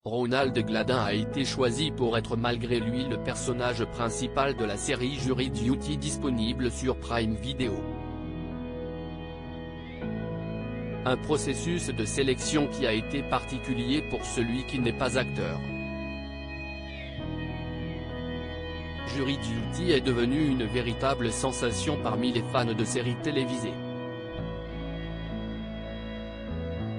Ronald Gladin a été choisi pour être malgré lui le personnage principal de la série Jury Duty disponible sur Prime Video. Un processus de sélection qui a été particulier pour celui qui n'est pas acteur. Jury Duty est devenu une véritable sensation parmi les fans de séries télévisées.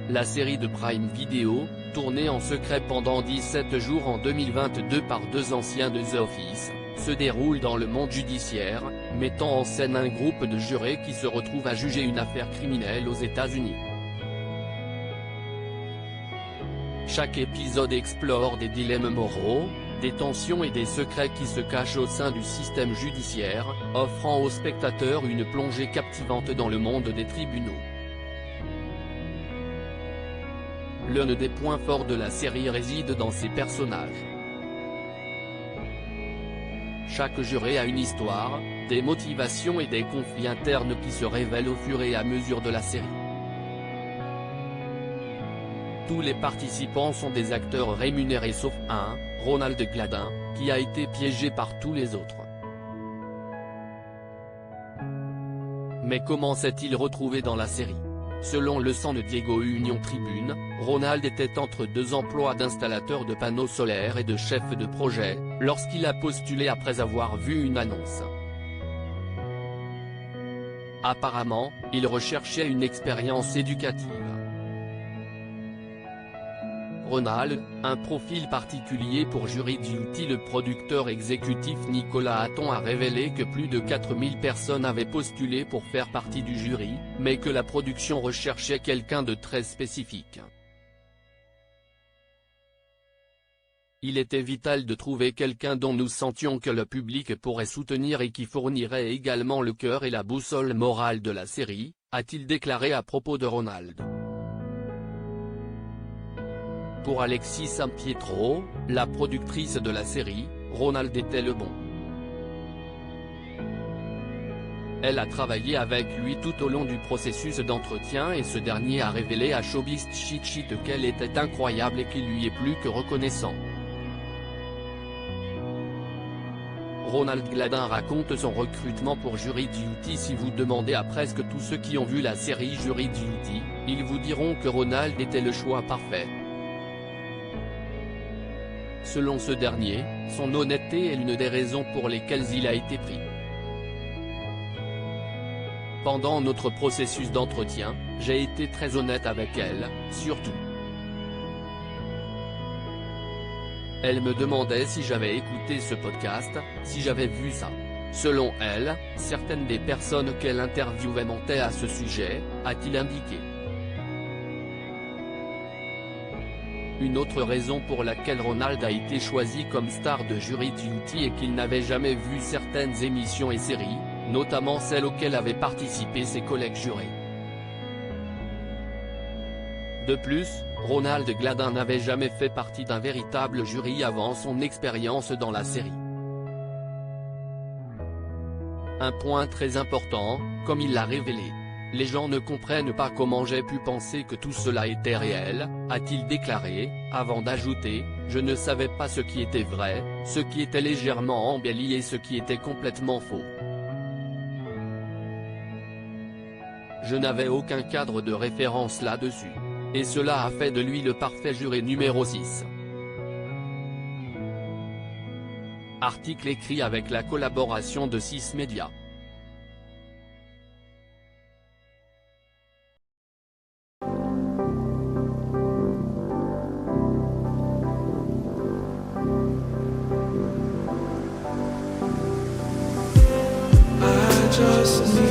La série de Prime Video, tournée en secret pendant 17 jours en 2022 par deux anciens de The Office, se déroule dans le monde judiciaire, mettant en scène un groupe de jurés qui se retrouvent à juger une affaire criminelle aux États-Unis. Chaque épisode explore des dilemmes moraux, des tensions et des secrets qui se cachent au sein du système judiciaire, offrant aux spectateurs une plongée captivante dans le monde des tribunaux. L'un des points forts de la série réside dans ses personnages. Chaque juré a une histoire, des motivations et des conflits internes qui se révèlent au fur et à mesure de la série. Tous les participants sont des acteurs rémunérés sauf un, Ronald Gladin, qui a été piégé par tous les autres. Mais comment s'est-il retrouvé dans la série ? Selon le San Diego Union Tribune, Ronald était entre deux emplois d'installateur de panneaux solaires et de chef de projet, lorsqu'il a postulé après avoir vu une annonce. Apparemment, il recherchait une expérience éducative. Ronald, un profil particulier pour Jury Duty. Le producteur exécutif Nicolas Hatton a révélé que plus de 4000 personnes avaient postulé pour faire partie du jury, mais que la production recherchait quelqu'un de très spécifique. Il était vital de trouver quelqu'un dont nous sentions que le public pourrait soutenir et qui fournirait également le cœur et la boussole morale de la série, a-t-il déclaré à propos de Ronald. Pour Alexis Sampietro, la productrice de la série, Ronald était le bon. Elle a travaillé avec lui tout au long du processus d'entretien et ce dernier a révélé à Showbiz Cheat Sheet qu'elle était incroyable et qu'il lui est plus que reconnaissant. Ronald Gladin raconte son recrutement pour Jury Duty. Si vous demandez à presque tous ceux qui ont vu la série Jury Duty, ils vous diront que Ronald était le choix parfait. Selon ce dernier, son honnêteté est l'une des raisons pour lesquelles il a été pris. Pendant notre processus d'entretien, j'ai été très honnête avec elle, surtout. Elle me demandait si j'avais écouté ce podcast, si j'avais vu ça. Selon elle, certaines des personnes qu'elle interviewait mentaient à ce sujet, a-t-il indiqué. Une autre raison pour laquelle Ronald a été choisi comme star de Jury Duty est qu'il n'avait jamais vu certaines émissions et séries, notamment celles auxquelles avaient participé ses collègues jurés. De plus, Ronald Gladin n'avait jamais fait partie d'un véritable jury avant son expérience dans la série. Un point très important, comme il l'a révélé. Les gens ne comprennent pas comment j'ai pu penser que tout cela était réel, a-t-il déclaré, avant d'ajouter, je ne savais pas ce qui était vrai, ce qui était légèrement embelli et ce qui était complètement faux. Je n'avais aucun cadre de référence là-dessus. Et cela a fait de lui le parfait juré numéro 6. Article écrit avec la collaboration de 6 médias. Just